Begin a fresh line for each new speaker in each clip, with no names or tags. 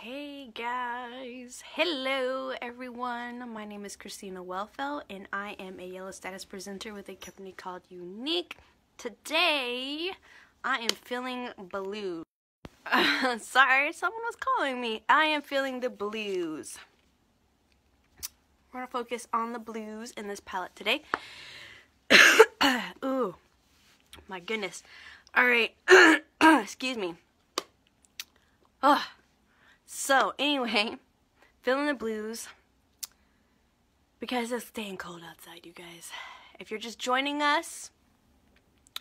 Hey guys, hello everyone. My name is Christina Wellfell and I am a yellow status presenter with a company called Unique. Today I am feeling blue. Sorry, someone was calling me. I am feeling the blues. We're gonna focus on the blues in this palette today. Ooh, my goodness. Alright, excuse me. Oh. So, anyway, feeling the blues because it's staying cold outside, you guys. If you're just joining us,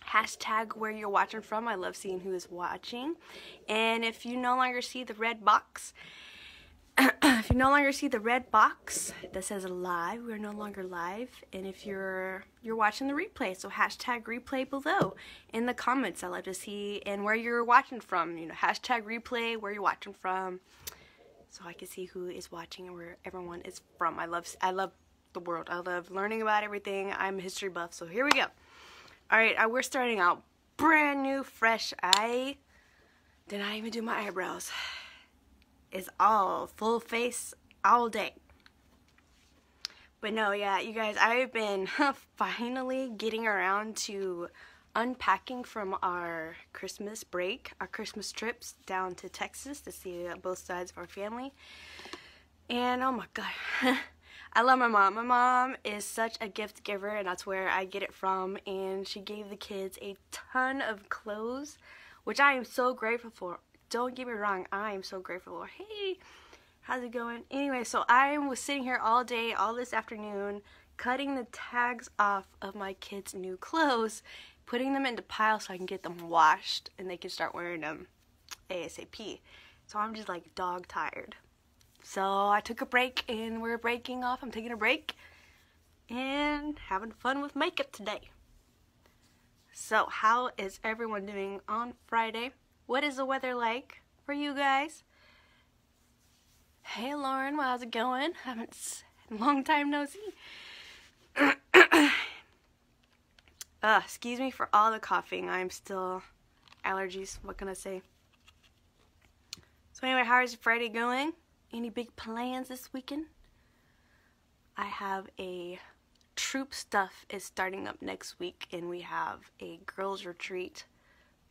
hashtag where you're watching from. I love seeing who is watching. And if you no longer see the red box, that says live, we're no longer live. And if you're watching the replay, so hashtag replay below in the comments. I love to see and where you're watching from. You know, hashtag replay where you're watching from, so I can see who is watching and where everyone is from. I love the world. I love learning about everything. I'm a history buff, so here we go. All right, we're starting out brand new, fresh. I did not even do my eyebrows. It's all full face all day. But no, yeah, you guys, I've been finally getting around to unpacking from our Christmas break, our Christmas trips down to Texas to see both sides of our family. And oh my god, I love my mom. My mom is such a gift giver, and that's where I get it from. And she gave the kids a ton of clothes, which I am so grateful for. Don't get me wrong, I am so grateful for. Hey, how's it going? Anyway, so I was sitting here all day, all this afternoon, cutting the tags off of my kids' new clothes, putting them into piles so I can get them washed and they can start wearing them ASAP. So I'm just like dog tired. So I took a break and we're breaking off. I'm taking a break and having fun with makeup today. So how is everyone doing on Friday? What is the weather like for you guys? Hey Lauren, how's it going? Long time no see. Excuse me for all the coughing. I'm still allergies. What can I say? So anyway, how is Friday going? Any big plans this weekend? I have a troop stuff is starting up next week, and we have a girls retreat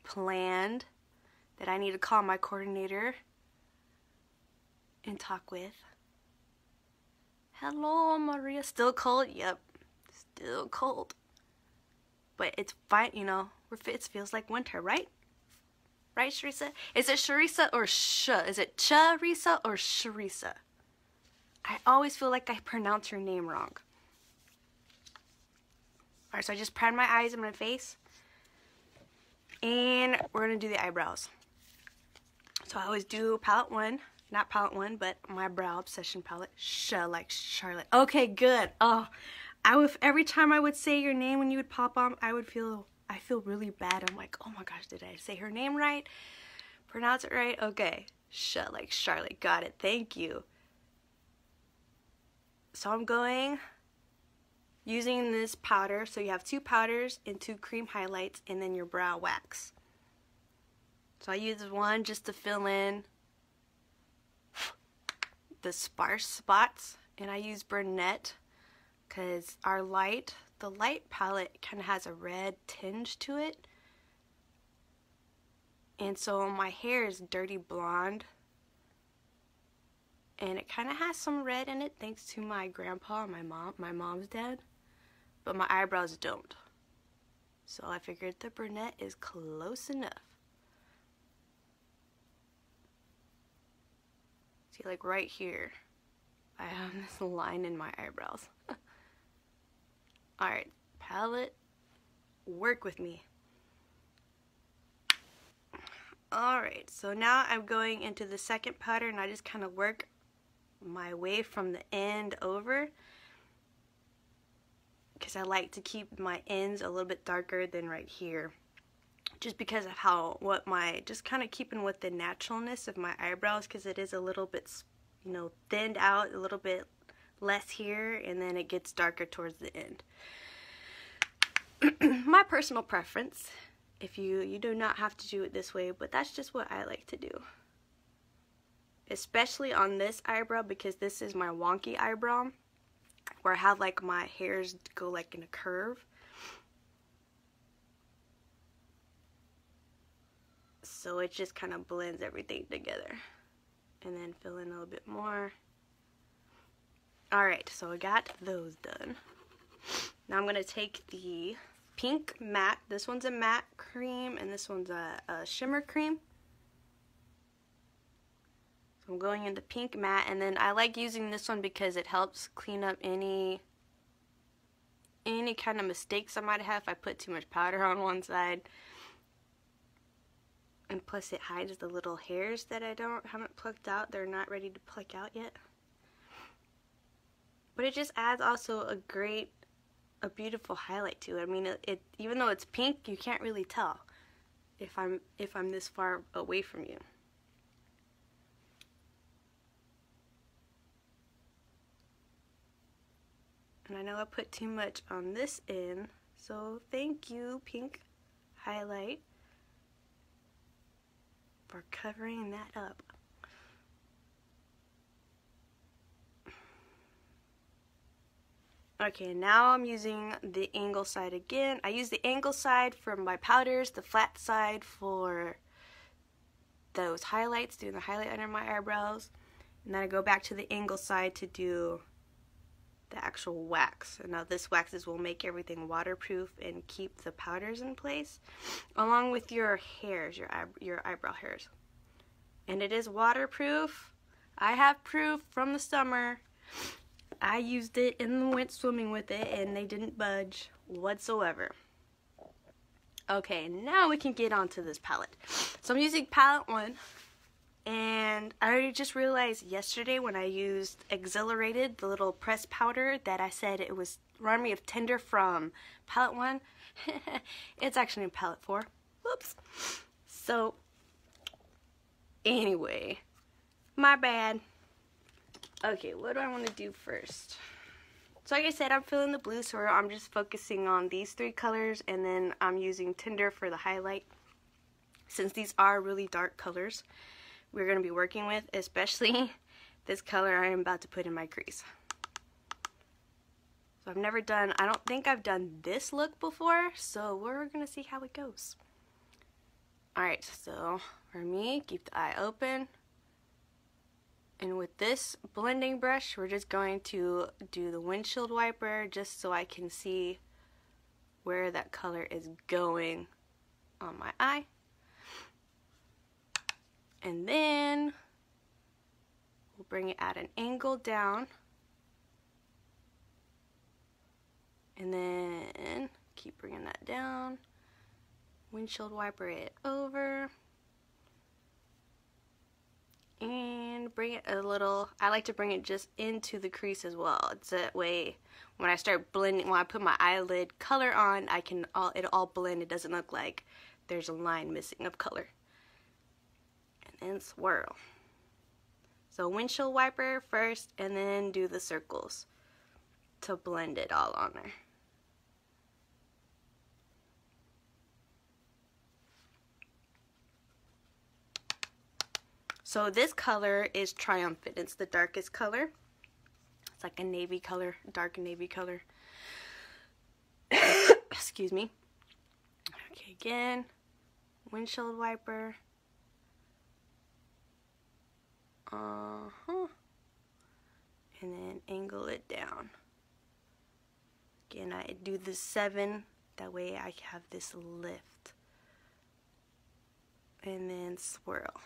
planned that I need to call my coordinator and talk with. Hello, Maria. Still cold? Yep, still cold. But it's fine, you know, it feels like winter, right? Right, Sharissa? Is it Sharissa or Is it Charissa or Sharissa? I always feel like I pronounce her name wrong. Alright, so I just primed my eyes and my face. And we're going to do the eyebrows. So I always do palette 1. Not palette 1, but my Brow Obsession palette. Like Charlotte. Okay, good. Oh, every time I would say your name when you would pop on, I feel really bad. I'm like, oh my gosh, did I say her name right? Pronounce it right? Okay. Like Charlotte. Got it. Thank you. So I'm going using this powder. So you have 2 powders and 2 cream highlights and then your brow wax. So I use one just to fill in the sparse spots, and I use Burnett because the light palette kind of has a red tinge to it, and so my hair is dirty blonde, and it kind of has some red in it thanks to my grandpa and my mom's dad, but my eyebrows don't. So I figured the Burnett is close enough. See, like right here, I have this line in my eyebrows. Alright, palette, work with me. Alright, so now I'm going into the second powder, and I just kind of work my way from the end over, because I like to keep my ends a little bit darker than right here, just because of just kind of keeping with the naturalness of my eyebrows, because it is a little bit, you know, thinned out, a little bit less here, and then it gets darker towards the end. My personal preference. If you do not have to do it this way, but that's just what I like to do. especially on this eyebrow because this is my wonky eyebrow where I have like my hairs go like in a curve. So it just kind of blends everything together. And then fill in a little bit more. Alright, so I got those done. Now I'm going to take the pink matte. This one's a matte cream and this one's a shimmer cream. So I'm going into pink matte, and then I like using this one because it helps clean up any kind of mistakes I might have if I put too much powder on one side. And plus it hides the little hairs that I haven't plucked out. They're not ready to pluck out yet. But it just adds also a beautiful highlight to it. I mean, it even though it's pink, you can't really tell if I'm this far away from you. And I know I put too much on this end, so thank you, pink highlight, for covering that up. Okay, now I'm using the angle side again. I use the angle side for my powders, the flat side for those highlights, doing the highlight under my eyebrows. And then I go back to the angle side to do the actual wax. And now this waxes will make everything waterproof and keep the powders in place, along with your hairs, your eyebrow hairs. And it is waterproof. I have proof from the summer. I used it and went swimming with it and they didn't budge whatsoever. Okay, now we can get onto this palette. So I'm using palette 1, and I just realized yesterday when I used Exhilarated, the little pressed powder, that I said it was reminded me of Tinder from palette 1. It's actually in palette 4. Whoops. So anyway, my bad. Okay, what do I want to do first? So like I said, I'm filling the blue, so I'm just focusing on these 3 colors, and then I'm using Tinder for the highlight. Since these are really dark colors we're going to be working with, especially this color I am about to put in my crease. So I don't think I've done this look before, so we're going to see how it goes. Alright, so for me, keep the eye open. And with this blending brush, we're just going to do the windshield wiper just so I can see where that color is going on my eye. And then we'll bring it at an angle down. And then keep bringing that down. Windshield wiper it over. And bring it a little, I like to bring it just into the crease as well. It's that way when I start blending, when I put my eyelid color on, it'll all blend. It doesn't look like there's a line missing of color. And then swirl. So windshield wiper first, and then do the circles to blend it all on there. So this color is Triumphant. It's the darkest color. It's like a navy color, dark navy color. Excuse me. Okay, again, windshield wiper. And then angle it down. Again, I do the 7. That way I have this lift. And then swirl.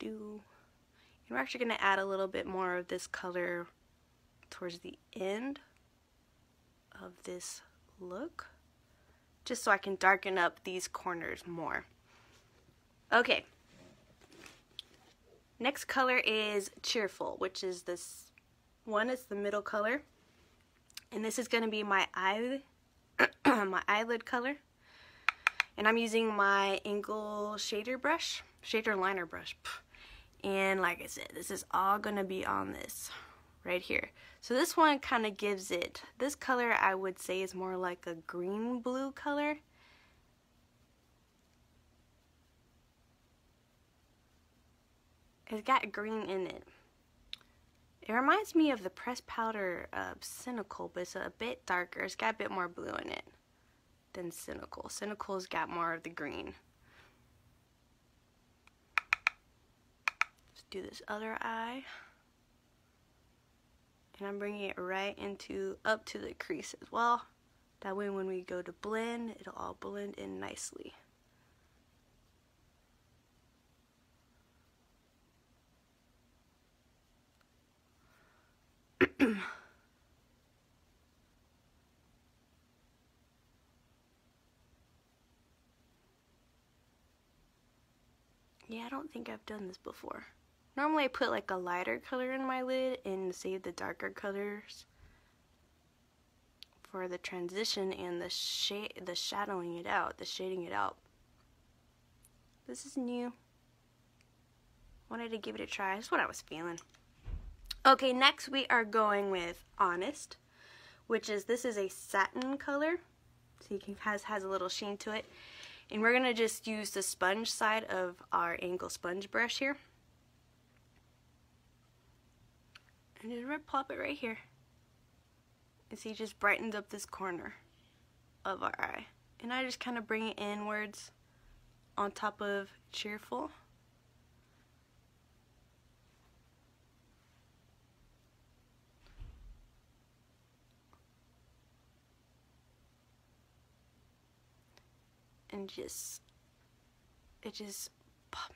And we're actually going to add a little bit more of this color towards the end of this look, just so I can darken up these corners more. Okay, next color is Cheerful, which is this one. It's the middle color, and this is going to be my eye my eyelid color. And I'm using my Angle shader liner brush. And like I said, this is all going to be on this right here. So this one kind of gives it, this color I would say is more like a green blue color. It's got green in it. It reminds me of the pressed powder Cynical, but it's a bit darker. It's got a bit more blue in it than Cynical. Cynical's got more of the green. Let's do this other eye. And I'm bringing it right up to the crease as well. That way when we go to blend, it'll all blend in nicely. Yeah, I don't think I've done this before. Normally I put like a lighter color in my lid and save the darker colors for the transition and the shadowing it out, the shading it out. This is new. Wanted to give it a try. That's what I was feeling. Okay, next we are going with Honest, which is, this is a satin color. So you can has a little sheen to it. And we're going to just use the sponge side of our Angle sponge brush here. And just plop it right here. And see, it just brightens up this corner of our eye. And I just kind of bring it inwards on top of Cheerful. And it just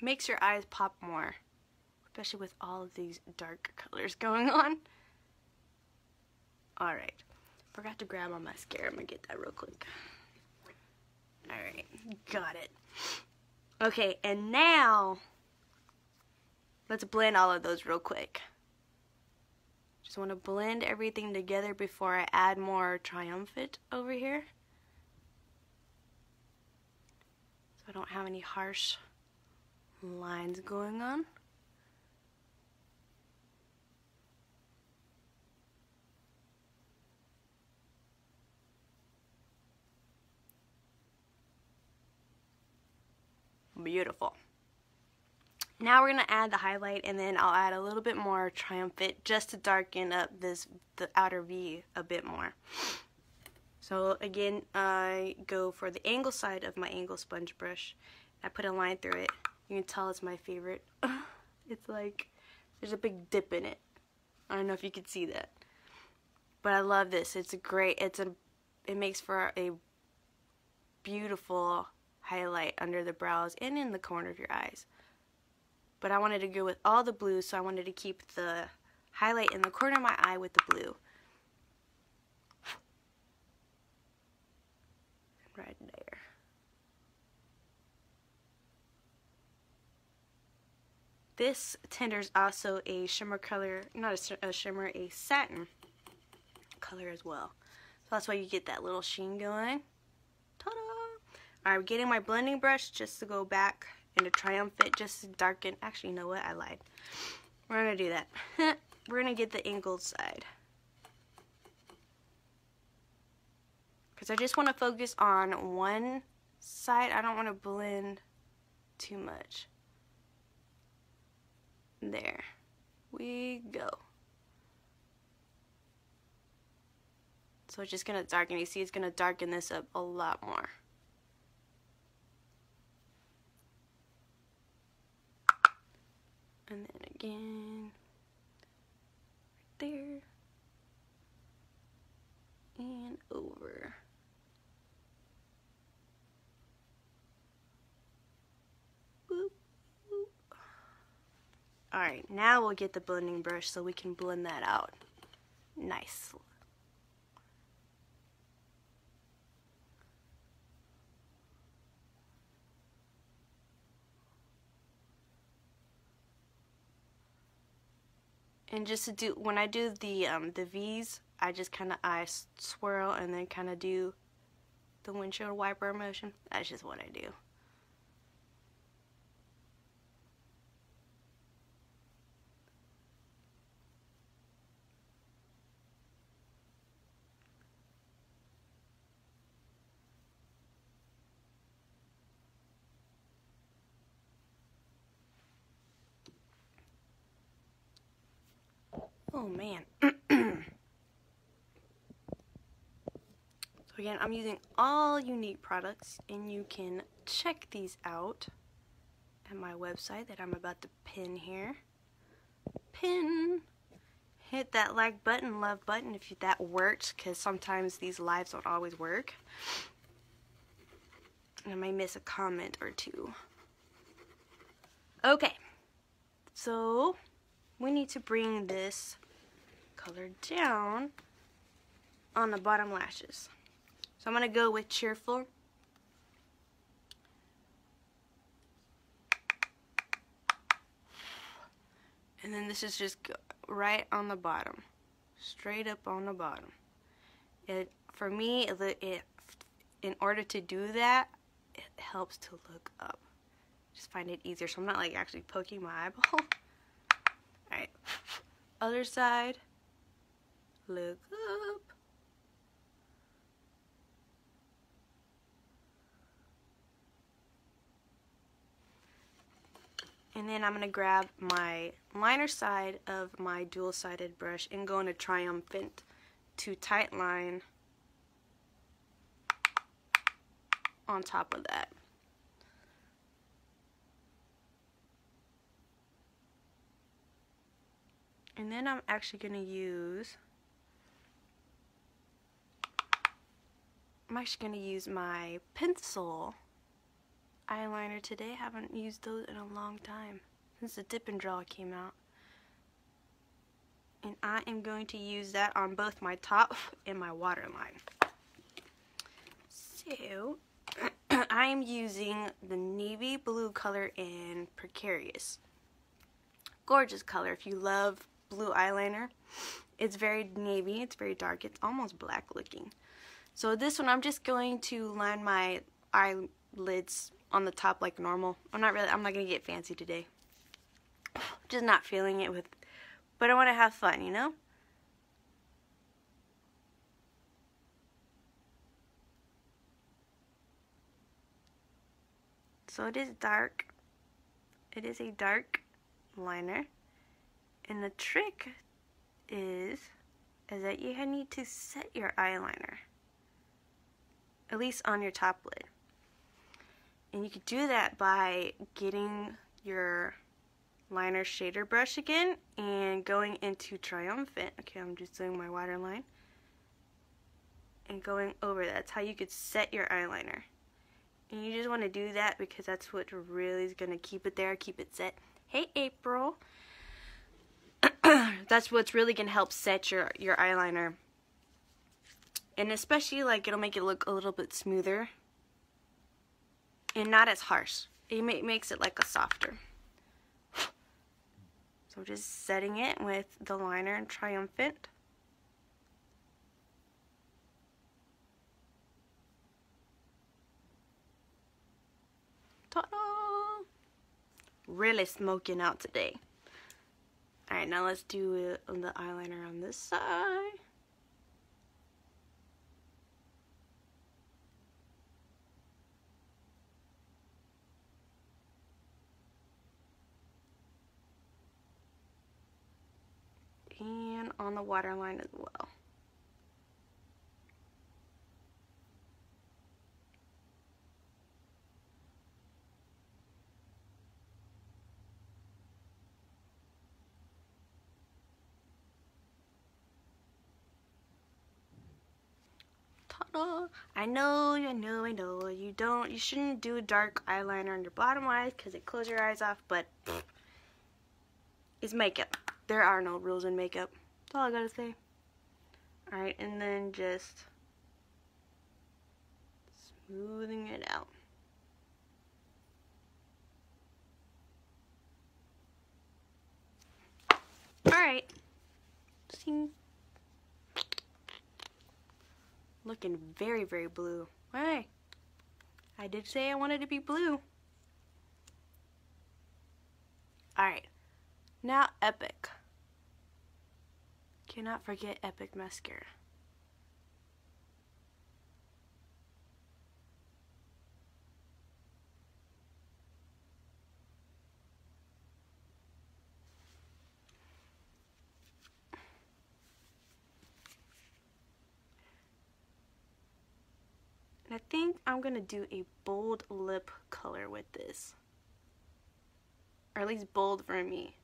makes your eyes pop more, especially with all of these dark colors going on. Alright, forgot to grab my mascara. I'm gonna get that real quick. Alright, got it. Okay, and now let's blend all of those real quick. Just want to blend everything together before I add more Triumphant over here. I don't have any harsh lines going on. Beautiful. Now we're going to add the highlight, and then I'll add a little bit more Triumphant just to darken up the outer V a bit more. So again, I go for the angle side of my Angle sponge brush. I put a line through it. You can tell it's my favorite. It's like there's a big dip in it. I don't know if you can see that, but I love this. It's a great. It makes for a beautiful highlight under the brows and in the corner of your eyes. But I wanted to go with all the blue, so I wanted to keep the highlight in the corner of my eye with the blue. Right there. This tender is also a shimmer color, not a shimmer, a satin color as well. So that's why you get that little sheen going. Ta-da! Alright, I'm getting my blending brush just to go back into Triumphant, just to darken. Actually, you know what? I lied. We're going to do that. We're going to get the angled side. Because I just want to focus on one side. I don't want to blend too much. There we go. So it's just going to darken. You see, it's going to darken this up a lot more. And then again, right there, and over. Boop, boop. Alright, now we'll get the blending brush so we can blend that out. Nice. And just to do, when I do the V's, I just kind of swirl and then kind of do the windshield wiper motion. That's just what I do. Oh man. So again, I'm using all Younique products, and you can check these out at my website that I'm about to pin here. Pin. Hit that like button, love button if that works, because sometimes these lives don't always work. And I may miss a comment or two. Okay. So we need to bring this color down on the bottom lashes. So I'm going to go with Cheerful. And then this is just right on the bottom. Straight up on the bottom. For me, in order to do that, it helps to look up. Just find it easier, so I'm not like actually poking my eyeball. Alright. Other side. Look up. And then I'm going to grab my liner side of my dual-sided brush and go into Triumphant to tight line on top of that. And then I'm actually going to use my pencil eyeliner today. I haven't used those in a long time since the Dip and Draw came out. And I am going to use that on both my top and my waterline. So I am using the navy blue color in Precarious. Gorgeous color if you love blue eyeliner. It's very navy, it's very dark, it's almost black looking. So this one I'm just going to line my eyelids on the top like normal. I'm not gonna get fancy today. Just not feeling it but I want to have fun, you know? So it is dark. It is a dark liner. And the trick is that you need to set your eyeliner. At least on your top lid. And you could do that by getting your liner shader brush again and going into Triumphant. Okay, I'm just doing my waterline. And going over that. That's how you could set your eyeliner. And you just want to do that because that's what really is going to keep it there, keep it set. Hey, April. That's what's really going to help set your eyeliner. And especially, like, it'll make it look a little bit smoother. And not as harsh. It makes it like a softer. So just setting it with the liner in Triumphant. Ta-da! Really smoking out today. Alright, now let's do the eyeliner on this side. And on the waterline as well. Ta-da! I know, you shouldn't do dark eyeliner on your bottom eyes because it closes your eyes off, but it's makeup. There are no rules in makeup. That's all I gotta say. Alright, and then just smoothing it out. Alright. See? Looking very, very blue. Hey, I did say I wanted to be blue. Alright, now Epic. Cannot forget Epic mascara. And I think I'm gonna do a bold lip color with this. Or at least bold for me.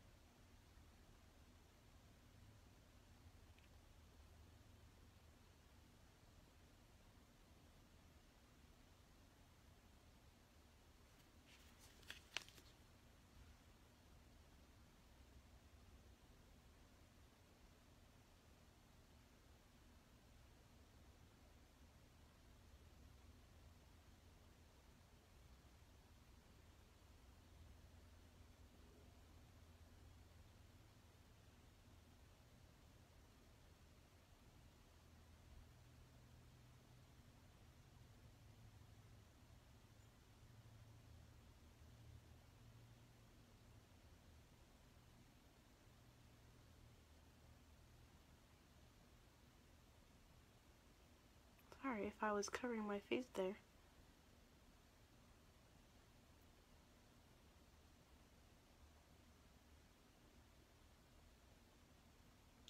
Sorry if I was covering my face there.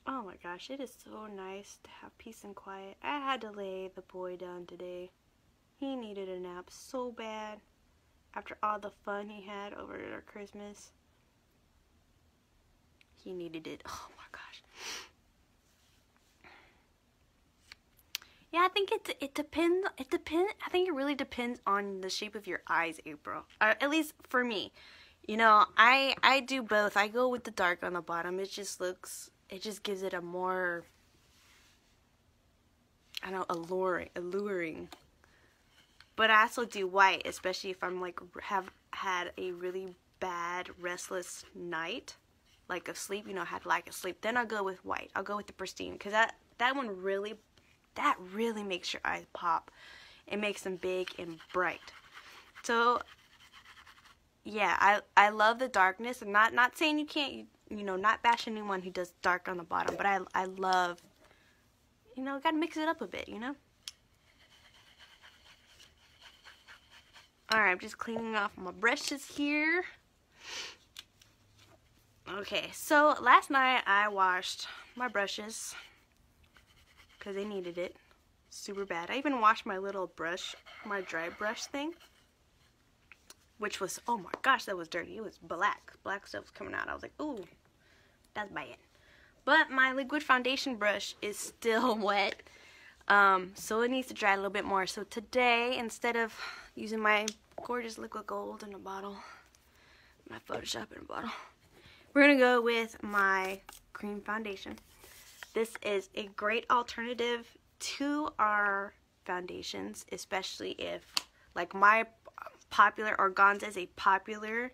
Oh my gosh, it is so nice to have peace and quiet. I had to lay the boy down today. He needed a nap so bad after all the fun he had over Christmas. He needed it. Oh my gosh. Yeah, I think it depends. I think it really depends on the shape of your eyes, April. At least for me. You know, I do both. I go with the dark on the bottom. It just gives it a more, I don't know, alluring. But I also do white, especially if I'm like have had a really bad restless night, like of sleep, you know, had lack of sleep. Then I'll go with white. I'll go with the Pristine, because that one really makes your eyes pop. It makes them big and bright. So yeah, I love the darkness. I'm not saying you can't, you know, not bash anyone who does dark on the bottom, but I love, you know, gotta mix it up a bit, you know. Alright, I'm just cleaning off my brushes here. Okay, so last night I washed my brushes because they needed it super bad. I even washed my little brush, my dry brush thing, which was, oh my gosh, that was dirty. It was black. Black stuff was coming out. I was like, ooh, that's bad. But my liquid foundation brush is still wet, so it needs to dry a little bit more. So today, instead of using my gorgeous liquid gold in a bottle, my Photoshop in a bottle, we're going to go with my cream foundation. This is a great alternative to our foundations, especially if, like, my popular organza is a popular,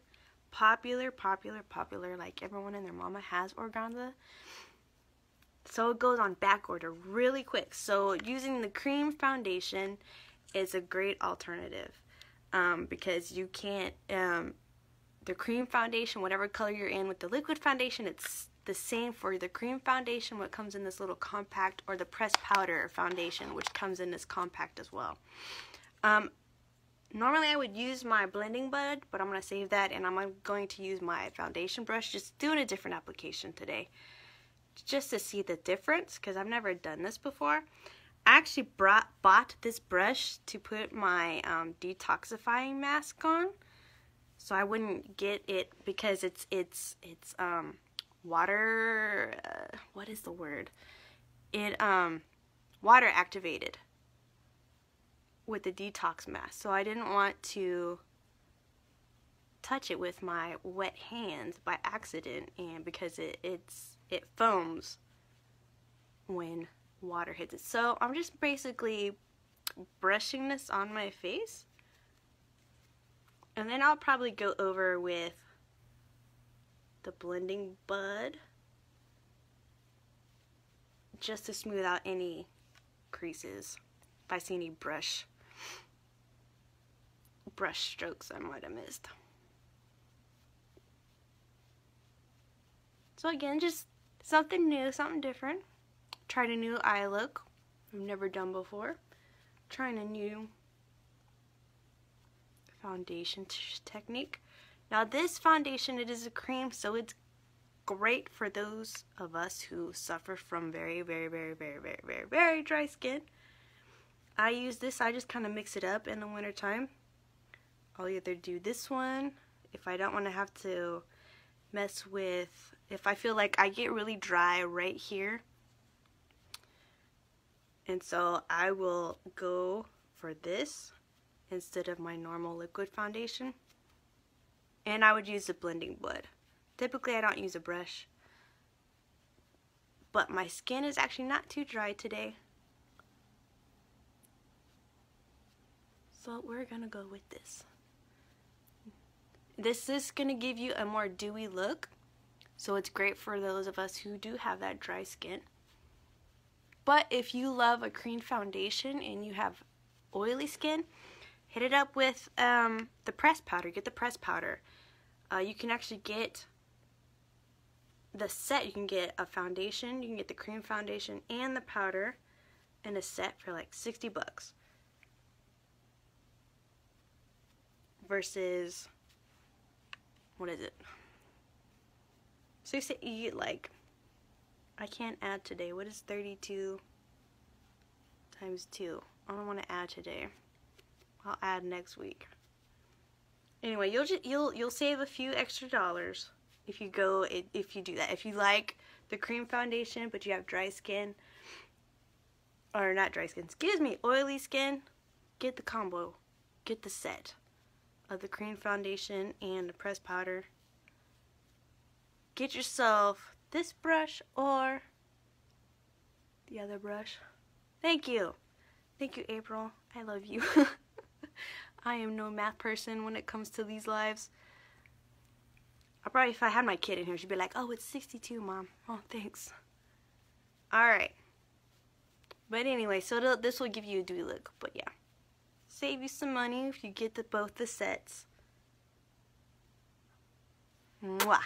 like everyone and their mama has organza. So it goes on back order really quick. So using the cream foundation is a great alternative, because you can't, the cream foundation, whatever color you're in with the liquid foundation, it's the same for the cream foundation, what comes in this little compact, or the pressed powder foundation, which comes in this compact as well. Normally I would use my blending bud, but I'm going to save that, and I'm going to use my foundation brush, just doing a different application today, just to see the difference, because I've never done this before. I actually bought this brush to put my detoxifying mask on, so I wouldn't get it, because it's water, what is the word? It, water activated with the detox mask. So I didn't want to touch it with my wet hands by accident, and because it foams when water hits it. So I'm just basically brushing this on my face, and then I'll probably go over with the blending bud just to smooth out any creases If I see any brush strokes I might have missed. So again, just something new, something different. Tried a new eye look I've never done before. Trying a new foundation technique. Now this foundation, it is a cream, so it's great for those of us who suffer from very dry skin. I use this, I just kind of mix it up in the winter time. I'll either do this one if I don't want to have to mess with, if I feel like I get really dry right here, and so I will go for this instead of my normal liquid foundation, and I would use the blending blade. Typically I don't use a brush, but my skin is actually not too dry today, so we're gonna go with this. This is gonna give you a more dewy look, so it's great for those of us who do have that dry skin. But if you love a cream foundation and you have oily skin, hit it up with the pressed powder. Get the pressed powder. You can actually get the set. You can get a foundation, you can get the cream foundation and the powder in a set for like 60 bucks. Versus, what is it? So you say you get like, I can't add today. What is 32 times 2? I don't want to add today. I'll add next week. Anyway, you'll save a few extra dollars if you do that. If you like the cream foundation but you have dry skin, or not dry skin, excuse me, oily skin, get the combo. Get the set of the cream foundation and the pressed powder. Get yourself this brush or the other brush. Thank you. Thank you, April. I love you. I am no math person when it comes to these lives. I'll probably, if I had my kid in here, she'd be like, oh, it's 62, Mom. Oh, thanks. Alright. But anyway, so this will give you a dewy look. But yeah. Save you some money if you get both the sets. Mwah.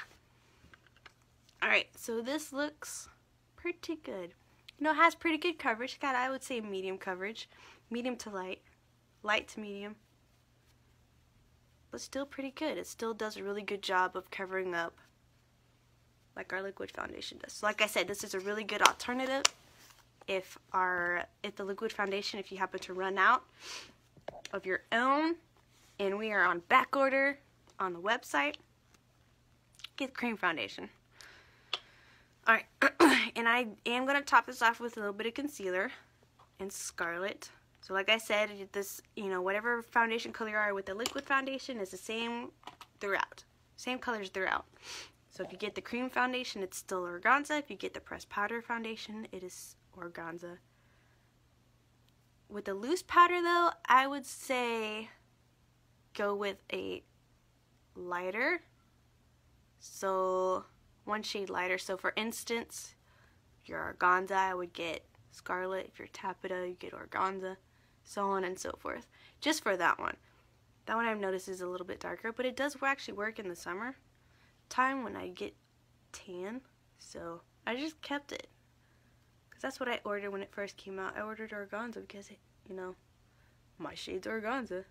Alright, so this looks pretty good. You know, it has pretty good coverage. Got, I would say, medium coverage. Medium to light. Light to medium. But still pretty good. It still does a really good job of covering up like our liquid foundation does. So like I said, this is a really good alternative if the liquid foundation, if you happen to run out of your own, and we are on back order on the website, get cream foundation. Alright, and I am going to top this off with a little bit of concealer in Scarlet. So like I said, this, you know, whatever foundation color you are with the liquid foundation is the same throughout. Same colors throughout. So if you get the cream foundation, it's still organza. If you get the pressed powder foundation, it is organza. With the loose powder though, I would say go with a lighter. So one shade lighter. So for instance, if you're organza, I would get Scarlet. If you're taffeta, you get organza. So on and so forth. Just for that one. That one I've noticed is a little bit darker, but it does actually work in the summer time when I get tan. So I just kept it. Because that's what I ordered when it first came out. I ordered organza because, you know, my shade's organza.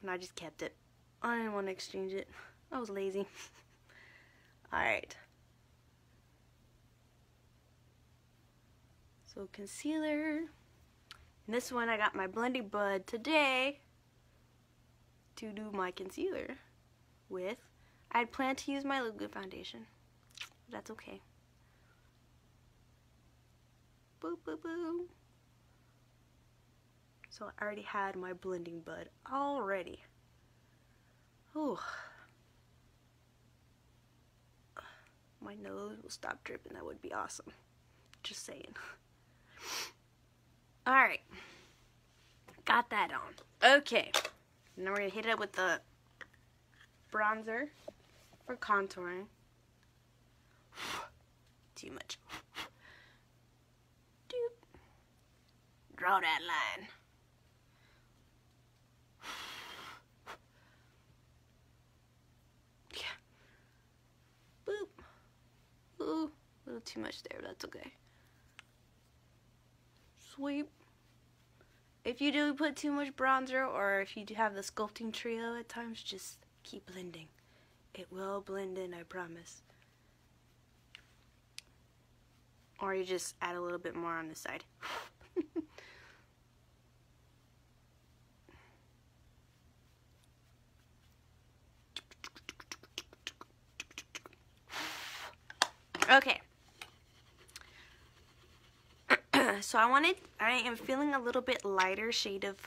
And I just kept it. I didn't want to exchange it. I was lazy. Alright. So concealer. And this one I got my blending bud today to do my concealer with. I had planned to use my liquid foundation. That's okay. Boop, boop, boop. So I already had my blending bud already. Ooh. My nose will stop dripping. That would be awesome. Just saying. Alright. Got that on. Okay. Now we're going to hit it up with the bronzer for contouring. Too much. Doop. Draw that line. Yeah. Boop. Ooh, a little too much there, but that's okay. Sweep. If you do put too much bronzer, or if you do have the sculpting trio at times, just keep blending. It will blend in, I promise. Or you just add a little bit more on the side. Okay. So I am feeling a little bit lighter shade of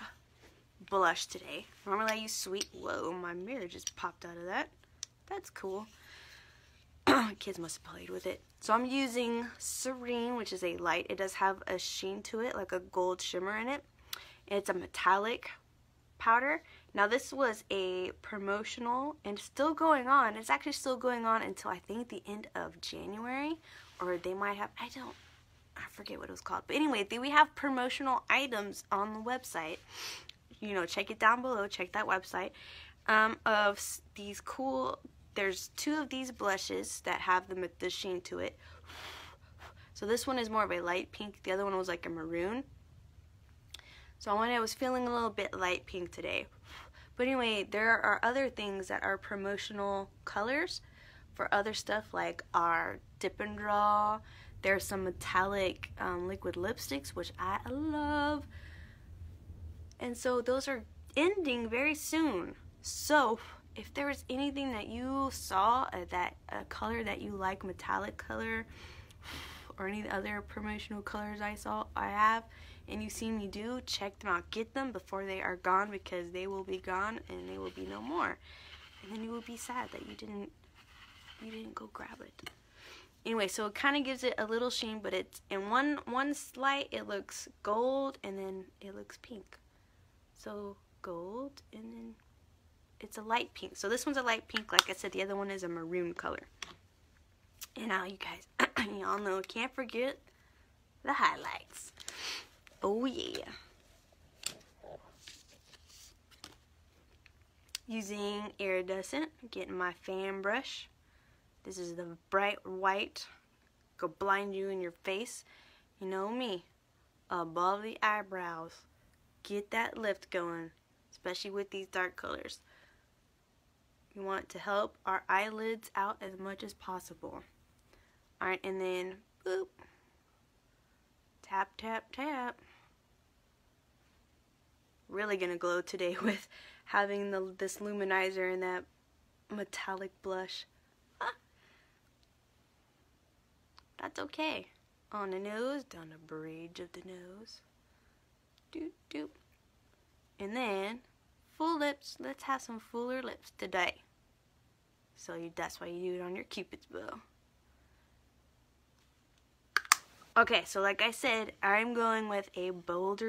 blush today. Normally I use sweet. Whoa, my mirror just popped out of that. That's cool. Kids must have played with it. So I'm using Serene, which is a light. It does have a sheen to it, like a gold shimmer in it. It's a metallic powder. Now this was a promotional and still going on. It's actually still going on until I think the end of January, or they might have, I forget what it was called. But anyway, we have promotional items on the website. You know, check it down below. Check that website. Of these cool, there's 2 of these blushes that have the sheen to it. So this one is more of a light pink. The other one was like a maroon. So I was feeling a little bit light pink today. But anyway, there are other things that are promotional colors for other stuff, like our Dip and Draw. There's some metallic liquid lipsticks, which I love. And so those are ending very soon. So if there is anything that you saw, a color that you like, metallic color, or any other promotional colors I have, and you see me do, check them out. Get them before they are gone, because they will be gone and they will be no more. And then you will be sad that you didn't go grab it. Anyway, so it kind of gives it a little sheen, but it's in one light it looks gold and then it looks pink. So gold and then it's a light pink. So this one's a light pink, like I said. The other one is a maroon color. And now you guys, y'all know, can't forget the highlights. Oh yeah. Using Iridescent, getting my fan brush. This is the bright white. Go blind you in your face. You know me. Above the eyebrows. Get that lift going, especially with these dark colors. We want to help our eyelids out as much as possible. Alright, and then boop. Tap, tap, tap. Really gonna glow today with having this luminizer and that metallic blush. That's okay. On the nose, down the bridge of the nose. Doop, doop. And then, full lips. Let's have some fuller lips today. So that's why you do it on your Cupid's bow. Okay, so like I said, I'm going with a bold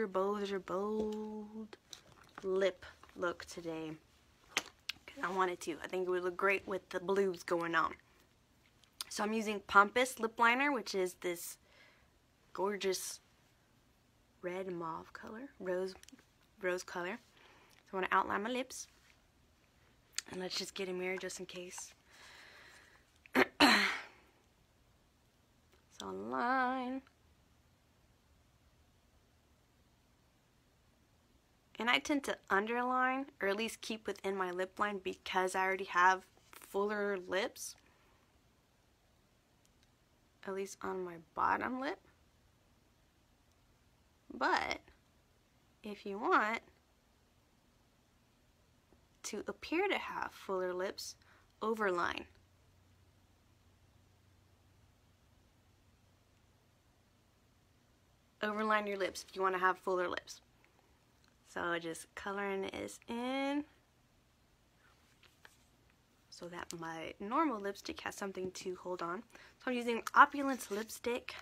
lip look today. Because I wanted to. I think it would look great with the blues going on. So I'm using Pompous Lip Liner, which is this gorgeous red mauve color, rose color. So I want to outline my lips. And let's just get a mirror just in case. So line. And I tend to underline, or at least keep within my lip line, because I already have fuller lips. At least on my bottom lip. But if you want to appear to have fuller lips, overline. Overline your lips if you want to have fuller lips. So just coloring this in so that my normal lipstick has something to hold on. So I'm using Opulence lipstick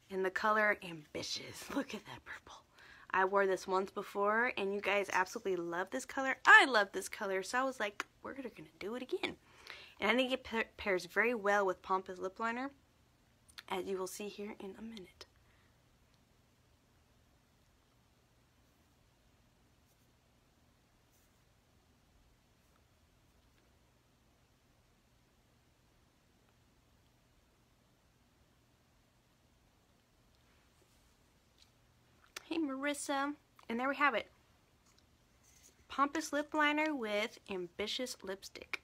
in the color Ambitious. Look at that purple. I wore this once before and you guys absolutely love this color. I love this color, so I was like, we're gonna do it again. And I think it pairs very well with Pompous Lip Liner, as you will see here in a minute. Marissa. And there we have it. Pompous lip liner with ambitious lipstick.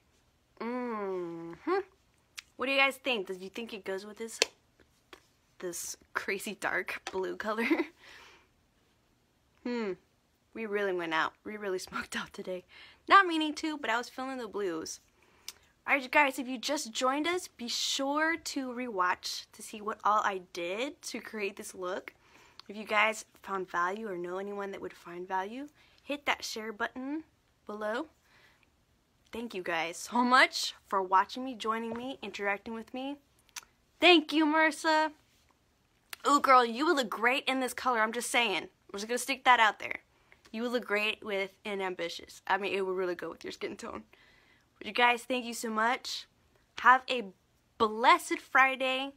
What do you guys think? Do you think it goes with this crazy dark blue color? We really went out. We really smoked out today. Not meaning to, but I was feeling the blues. Alright, you guys, if you just joined us, be sure to rewatch to see what all I did to create this look. If you guys found value or know anyone that would find value, hit that share button below. Thank you guys so much for watching me, joining me, interacting with me. Thank you, Marissa. Ooh, girl, you would look great in this color. I'm just saying. I'm just going to stick that out there. You would look great with an ambitious. I mean, it would really go with your skin tone. But you guys, thank you so much. Have a blessed Friday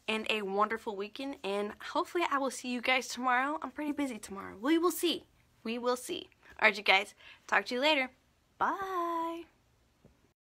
and a wonderful weekend. And hopefully I will see you guys tomorrow. I'm pretty busy tomorrow. We will see. We will see. Alright, you guys. Talk to you later. Bye.